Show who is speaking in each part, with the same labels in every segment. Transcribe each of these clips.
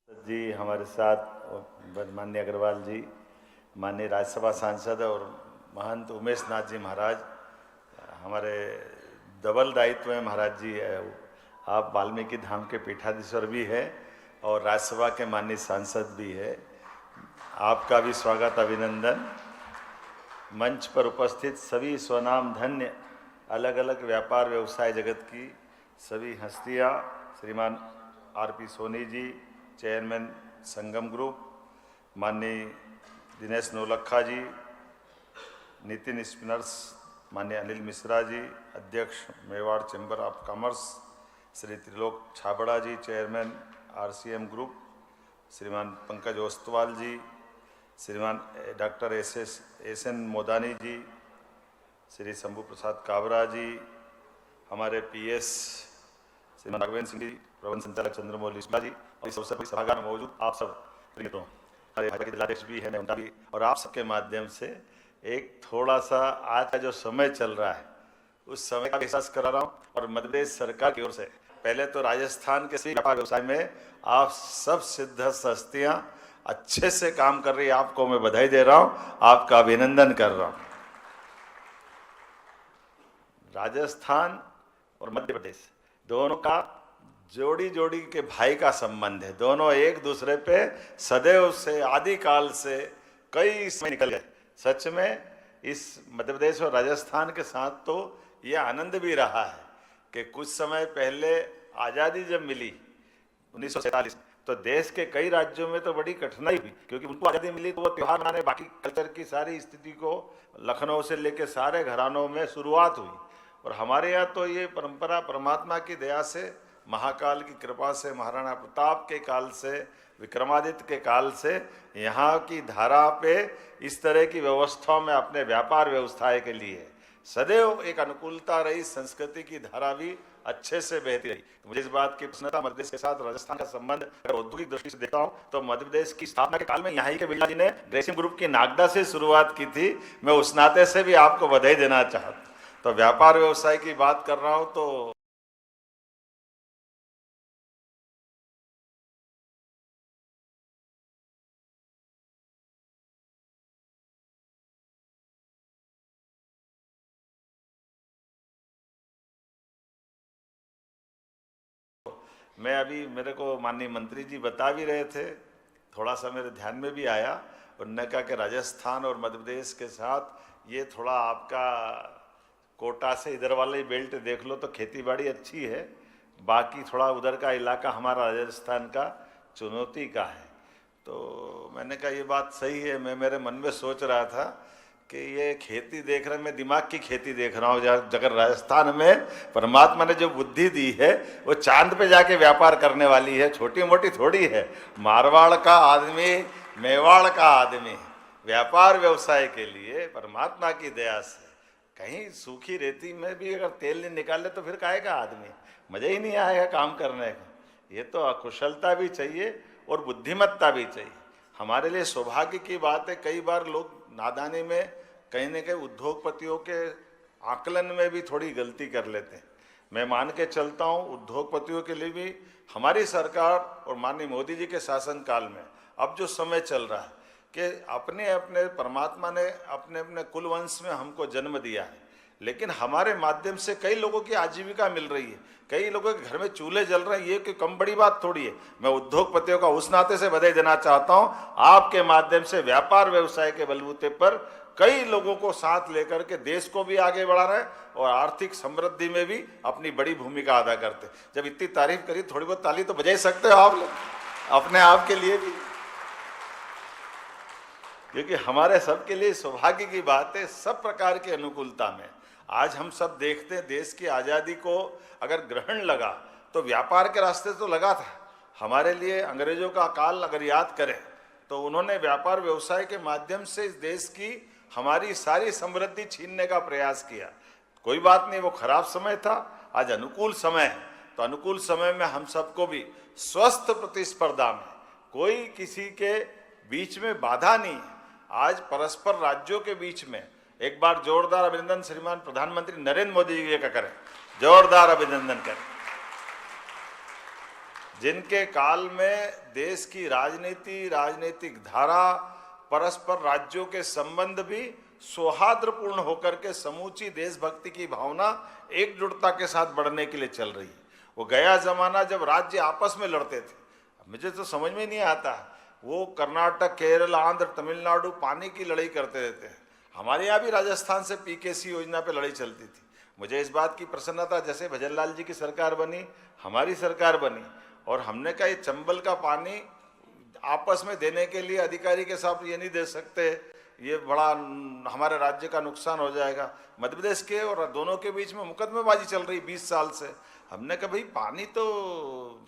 Speaker 1: जी हमारे साथ माननीय अग्रवाल जी, माननीय राज्यसभा सांसद और महंत उमेश नाथ जी महाराज, हमारे डबल दायित्व में महाराज जी। आप वाल्मीकि धाम के पीठाधीश्वर भी है और राज्यसभा के माननीय सांसद भी है। आपका भी स्वागत, अभिनंदन। मंच पर उपस्थित सभी स्वनाम धन्य अलग अलग व्यापार व्यवसाय जगत की सभी हस्तियाँ, श्रीमान R P. Soni ji, chairman Sangam group, माननीय दिनेश नौलखा जी, नितिन स्पिनर्स, माननीय अनिल मिश्रा जी, अध्यक्ष Mewar chamber of commerce, Shri Trilok Chhabra ji, chairman RCM group, श्रीमान पंकज ओस्तवाल जी, श्रीमान doctor S N Modani ji, Shri Shambhu Prasad Kabra ji, हमारे पीएस श्रीमान राघवेंद्र सिंह जी, प्रबंध संचालक चंद्रमोहन लिस्बा जी, और इस अवसर पर सभागार में मौजूद आप सब हमारे भाजपा के जिलाध्यक्ष भी है, मैं उनका भी, और आप सबके माध्यम से एक थोड़ा सा आज का जो समय चल रहा है उस समय का एहसास करा रहा हूँ। और मध्य प्रदेश सरकार की ओर से पहले तो राजस्थान के व्यापार व्यवसाय में आप सब सिद्ध हस्तियाँ अच्छे से काम कर रही है, आपको मैं बधाई दे रहा हूँ, आपका अभिनंदन कर रहा हूँ। राजस्थान और मध्य प्रदेश दोनों का जोड़ी जोड़ी के भाई का संबंध है। दोनों एक दूसरे पे सदैव से आदिकाल से कई समय निकल गए। सच में इस मध्य प्रदेश और राजस्थान के साथ तो यह आनंद भी रहा है कि कुछ समय पहले आज़ादी जब मिली 1947, तो देश के कई राज्यों में तो बड़ी कठिनाई हुई, क्योंकि उनको आज़ादी मिली तो वो त्यौहार मनाने, बाकी कल्चर की सारी स्थिति को लखनऊ से लेकर सारे घरानों में शुरुआत हुई। और हमारे यहाँ तो ये परंपरा परमात्मा की दया से, महाकाल की कृपा से, महाराणा प्रताप के काल से, विक्रमादित्य के काल से यहाँ की धारा पे इस तरह की व्यवस्थाओं में अपने व्यापार व्यवसाय के लिए सदैव एक अनुकूलता रही, संस्कृति की धारा भी अच्छे से बहती रही। मुझे इस बात की प्रसन्नता, मध्य प्रदेश के साथ राजस्थान का संबंध अगर औद्योगिक दृष्टि से देखता हूँ तो मध्य प्रदेश की स्थापना के काल में यहाँ ही के बिरला जी ने ग्रेसिम ग्रुप की नागदा से शुरुआत की थी। मैं उस नाते से भी आपको बधाई देना चाहता हूँ। तो व्यापार व्यवसाय की बात कर रहा हूँ तो मैं अभी, मेरे को माननीय मंत्री जी बता भी रहे थे, थोड़ा सा मेरे ध्यान में भी आया, उन्होंने कहा कि राजस्थान और मध्य प्रदेश के साथ ये थोड़ा आपका कोटा से इधर वाले बेल्ट देख लो तो खेतीबाड़ी अच्छी है, बाकी थोड़ा उधर का इलाका हमारा राजस्थान का चुनौती का है। तो मैंने कहा ये बात सही है। मैं मेरे मन में सोच रहा था कि ये खेती देख रहे, मैं दिमाग की खेती देख रहा हूँ। अगर राजस्थान में परमात्मा ने जो बुद्धि दी है वो चांद पे जाके व्यापार करने वाली है, छोटी मोटी थोड़ी है। मारवाड़ का आदमी, मेवाड़ का आदमी व्यापार व्यवसाय के लिए परमात्मा की दया से कहीं सूखी रेती में भी अगर तेल नहीं निकाले तो फिर काहे का आदमी, मजा ही नहीं आएगा काम करने का। ये तो अकुशलता भी चाहिए और बुद्धिमत्ता भी चाहिए। हमारे लिए सौभाग्य की बात है, कई बार लोग नादानी में कहीं न कहीं उद्योगपतियों के आकलन में भी थोड़ी गलती कर लेते हैं। मैं मान के चलता हूँ उद्योगपतियों के लिए भी हमारी सरकार और माननीय मोदी जी के शासनकाल में अब जो समय चल रहा है कि अपने अपने परमात्मा ने अपने अपने कुल वंश में हमको जन्म दिया है, लेकिन हमारे माध्यम से कई लोगों की आजीविका मिल रही है, कई लोगों के घर में चूल्हे जल रहे हैं। ये कोई कम बड़ी बात थोड़ी है। मैं उद्योगपतियों का उस नाते से बधाई देना चाहता हूं, आपके माध्यम से व्यापार व्यवसाय के बलबूते पर कई लोगों को साथ लेकर के देश को भी आगे बढ़ा रहे हैं और आर्थिक समृद्धि में भी अपनी बड़ी भूमिका अदा करते। जब इतनी तारीफ करी, थोड़ी बहुत ताली तो बजा ही सकते हो आप लोग अपने आप के लिए भी, क्योंकि हमारे सबके लिए सौभाग्य की बात है। सब प्रकार की अनुकूलता में आज हम सब देखते हैं, देश की आज़ादी को अगर ग्रहण लगा तो व्यापार के रास्ते तो लगा था। हमारे लिए अंग्रेजों का काल अगर याद करें तो उन्होंने व्यापार व्यवसाय के माध्यम से इस देश की हमारी सारी समृद्धि छीनने का प्रयास किया। कोई बात नहीं, वो खराब समय था, आज अनुकूल समय है। तो अनुकूल समय में हम सबको भी स्वस्थ प्रतिस्पर्धा में कोई किसी के बीच में बाधा नहीं है। आज परस्पर राज्यों के बीच में एक बार जोरदार अभिनंदन श्रीमान प्रधानमंत्री नरेंद्र मोदी जी का करें, जोरदार अभिनंदन करें। जिनके काल में देश की राजनीति, राजनीतिक धारा, परस्पर राज्यों के संबंध भी सौहार्दपूर्ण होकर के समूची देशभक्ति की भावना एकजुटता के साथ बढ़ने के लिए चल रही है। वो गया जमाना जब राज्य आपस में लड़ते थे, मुझे तो समझ में नहीं आता, वो कर्नाटक, केरल, आंध्र, तमिलनाडु पानी की लड़ाई करते रहते हैं। हमारे यहाँ भी राजस्थान से पीकेसी योजना पे लड़ाई चलती थी। मुझे इस बात की प्रसन्नता, जैसे भजनलाल जी की सरकार बनी, हमारी सरकार बनी, और हमने कहा ये चंबल का पानी आपस में देने के लिए अधिकारी के साथ ये नहीं दे सकते, ये बड़ा हमारे राज्य का नुकसान हो जाएगा। मध्य प्रदेश के और दोनों के बीच में मुकदमेबाजी चल रही 20 साल से। हमने कहा भाई पानी तो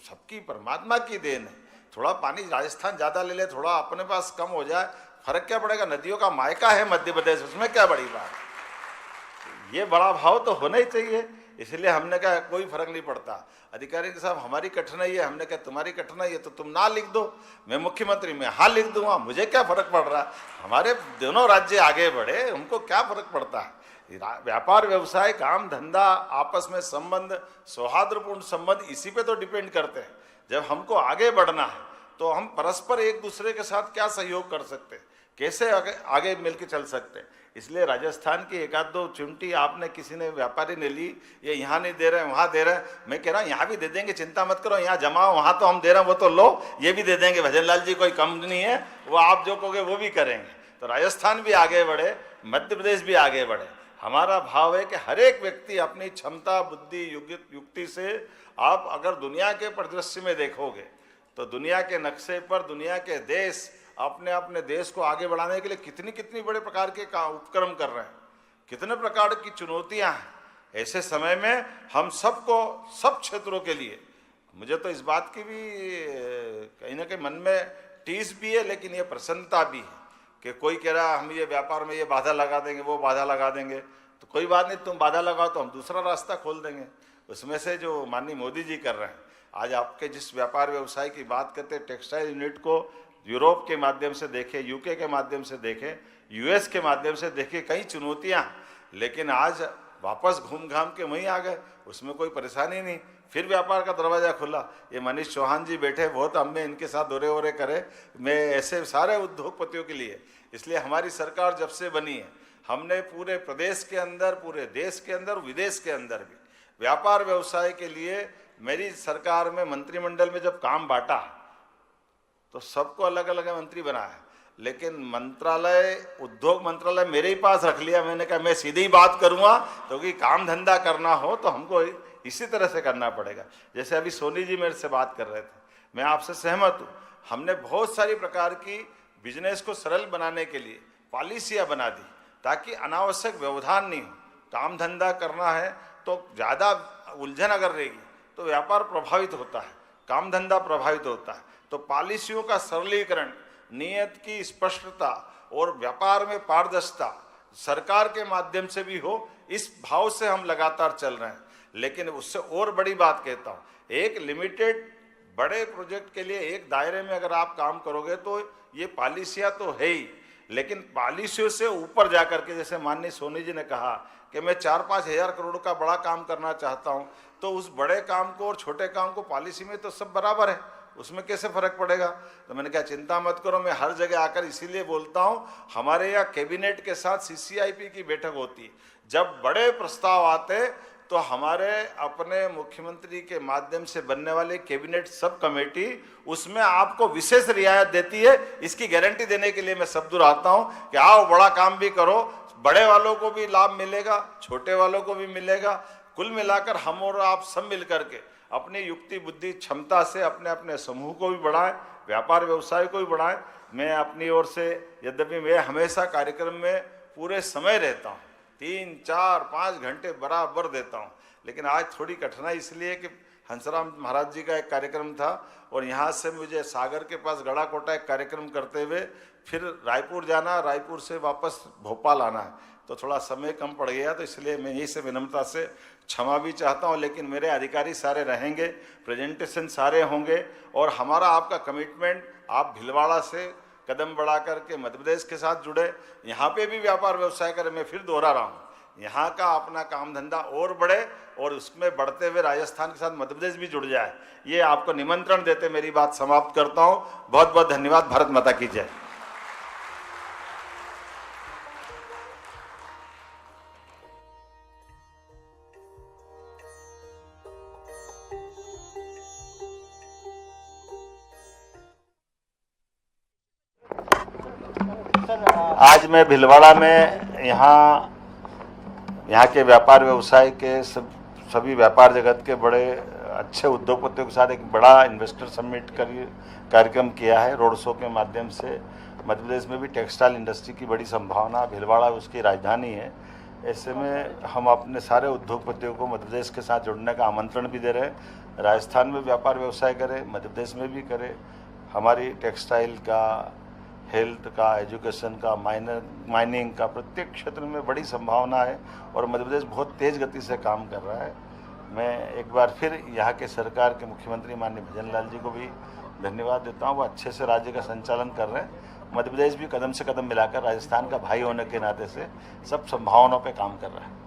Speaker 1: सबकी परमात्मा की देन है, थोड़ा पानी राजस्थान ज़्यादा ले ले, थोड़ा अपने पास कम हो जाए, फर्क क्या पड़ेगा, नदियों का मायका है मध्य प्रदेश, उसमें क्या बड़ी बात। ये बड़ा भाव तो होना ही चाहिए। इसलिए हमने कहा कोई फर्क नहीं पड़ता। अधिकारी के साहब हमारी कठिनाई है, हमने कहा तुम्हारी कठिनाई है तो तुम ना लिख दो, मैं मुख्यमंत्री मैं हाँ लिख दूंगा, मुझे क्या फर्क पड़ रहा है, हमारे दोनों राज्य आगे बढ़े, उनको क्या फर्क पड़ता है। व्यापार, व्यवसाय, काम धंधा, आपस में संबंध, सौहार्दपूर्ण संबंध इसी पे तो डिपेंड करते हैं। जब हमको आगे बढ़ना है तो हम परस्पर एक दूसरे के साथ क्या सहयोग कर सकते हैं, कैसे आगे मिलकर चल सकते हैं। इसलिए राजस्थान की एक आध दो चिमटी आपने किसी ने व्यापारी ने ली, ये यहाँ नहीं दे रहे वहाँ दे रहे हैं, मैं कह रहा हूँ यहाँ भी दे देंगे, चिंता मत करो, यहाँ जमाओ, वहाँ तो हम दे रहे हैं वो तो लो, ये भी दे देंगे। भजनलाल जी कोई कम नहीं है, वो आप जो कहोगे वो भी करेंगे। तो राजस्थान भी आगे बढ़े, मध्य प्रदेश भी आगे बढ़े। हमारा भाव है कि हर एक व्यक्ति अपनी क्षमता, बुद्धि, युक्ति से, आप अगर दुनिया के परिदृश्य में देखोगे तो दुनिया के नक्शे पर दुनिया के देश अपने अपने देश को आगे बढ़ाने के लिए कितनी कितनी बड़े प्रकार के उपक्रम कर रहे हैं, कितने प्रकार की चुनौतियां हैं। ऐसे समय में हम सबको, सब क्षेत्रों के लिए, मुझे तो इस बात की भी कहीं ना कहीं मन में टीस भी है, लेकिन ये प्रसन्नता भी है कि कोई कह रहा हम ये व्यापार में ये बाधा लगा देंगे, वो बाधा लगा देंगे, तो कोई बात नहीं, तुम बाधा लगाओ तो हम दूसरा रास्ता खोल देंगे। उसमें से जो माननीय मोदी जी कर रहे हैं, आज आपके जिस व्यापार व्यवसाय की बात करते हैं, टेक्सटाइल यूनिट को यूरोप के माध्यम से देखें, यूके के माध्यम से देखें, यूएस के माध्यम से देखें, कई चुनौतियां, लेकिन आज वापस घूम घाम के वहीं आ गए, उसमें कोई परेशानी नहीं, फिर व्यापार का दरवाज़ा खुला। ये मनीष चौहान जी बैठे, बहुत हमने इनके साथ दौरे वोरे करे, मैं ऐसे सारे उद्योगपतियों के लिए। इसलिए हमारी सरकार जब से बनी है, हमने पूरे प्रदेश के अंदर, पूरे देश के अंदर, विदेश के अंदर भी व्यापार व्यवसाय के लिए मेरी सरकार में मंत्रिमंडल में जब काम बांटा तो सबको अलग अलग मंत्री बनाया, लेकिन मंत्रालय, उद्योग मंत्रालय मेरे ही पास रख लिया। मैंने कहा मैं सीधी ही बात करूंगा, क्योंकि काम धंधा करना हो तो हमको इसी तरह से करना पड़ेगा। जैसे अभी सोनी जी मेरे से बात कर रहे थे, मैं आपसे सहमत हूँ। हमने बहुत सारी प्रकार की बिजनेस को सरल बनाने के लिए पॉलिसियाँ बना दी, ताकि अनावश्यक व्यवधान नहीं हो। काम धंधा करना है तो ज़्यादा उलझन अगर रहेगी तो व्यापार प्रभावित होता है, काम धंधा प्रभावित होता है। तो पॉलिसियों का सरलीकरण, नियत की स्पष्टता और व्यापार में पारदर्शिता सरकार के माध्यम से भी हो, इस भाव से हम लगातार चल रहे हैं। लेकिन उससे और बड़ी बात कहता हूँ, एक लिमिटेड बड़े प्रोजेक्ट के लिए एक दायरे में अगर आप काम करोगे तो ये पॉलिसियाँ तो है ही, लेकिन पॉलिसियों से ऊपर जाकर के, जैसे माननीय सोनी जी ने कहा कि मैं 4-5 हज़ार करोड़ का बड़ा काम करना चाहता हूं, तो उस बड़े काम को और छोटे काम को पॉलिसी में तो सब बराबर है, उसमें कैसे फर्क पड़ेगा। तो मैंने कहा चिंता मत करो, मैं हर जगह आकर इसीलिए बोलता हूं, हमारे यहाँ कैबिनेट के साथ CCIP की बैठक होती है। जब बड़े प्रस्ताव आते तो हमारे अपने मुख्यमंत्री के माध्यम से बनने वाले कैबिनेट सब कमेटी उसमें आपको विशेष रियायत देती है। इसकी गारंटी देने के लिए मैं सब दूर आता हूं कि आओ बड़ा काम भी करो, बड़े वालों को भी लाभ मिलेगा, छोटे वालों को भी मिलेगा। कुल मिलाकर हम और आप सब मिल करके अपनी युक्ति, बुद्धि, क्षमता से अपने अपने समूह को भी बढ़ाएं, व्यापार व्यवसाय को भी बढ़ाएं। मैं अपनी ओर से, यद्यपि मैं हमेशा कार्यक्रम में पूरे समय रहता हूँ, 3, 4, 5 घंटे बराबर देता हूँ, लेकिन आज थोड़ी कठिनाई इसलिए कि हंसराम महाराज जी का एक कार्यक्रम था और यहाँ से मुझे सागर के पास गड़ाकोटा एक कार्यक्रम करते हुए फिर रायपुर जाना, रायपुर से वापस भोपाल आना है, तो थोड़ा समय कम पड़ गया। तो इसलिए मैं यही से विनम्रता से क्षमा भी चाहता हूँ, लेकिन मेरे अधिकारी सारे रहेंगे, प्रेजेंटेशन सारे होंगे और हमारा आपका कमिटमेंट, आप भीलवाड़ा से कदम बढ़ा करके मध्य प्रदेश के साथ जुड़े, यहाँ पे भी व्यापार व्यवसाय करें। मैं फिर दोहरा रहा हूँ यहाँ का अपना काम धंधा और बढ़े और उसमें बढ़ते हुए राजस्थान के साथ मध्य प्रदेश भी जुड़ जाए। ये आपको निमंत्रण देते मेरी बात समाप्त करता हूँ। बहुत बहुत धन्यवाद। भारत माता की जय। आज मैं भीलवाड़ा में यहाँ के व्यापार व्यवसाय के सभी व्यापार जगत के बड़े अच्छे उद्योगपतियों के साथ एक बड़ा इन्वेस्टर समिट कार्यक्रम किया है। रोड शो के माध्यम से मध्य प्रदेश में भी टेक्सटाइल इंडस्ट्री की बड़ी संभावना, भीलवाड़ा उसकी राजधानी है। ऐसे में हम अपने सारे उद्योगपतियों को मध्य प्रदेश के साथ जुड़ने का आमंत्रण भी दे रहे हैं। राजस्थान में व्यापार व्यवसाय करें, मध्य प्रदेश में भी करें। हमारी टेक्सटाइल का, हेल्थ का, एजुकेशन का, माइनिंग का, प्रत्येक क्षेत्र में बड़ी संभावना है और मध्य प्रदेश बहुत तेज़ गति से काम कर रहा है। मैं एक बार फिर यहाँ के सरकार के मुख्यमंत्री माननीय भजन लाल जी को भी धन्यवाद देता हूँ। वो अच्छे से राज्य का संचालन कर रहे हैं। मध्य प्रदेश भी कदम से कदम मिलाकर राजस्थान का भाई होने के नाते से सब संभावनाओं पे काम कर रहा है।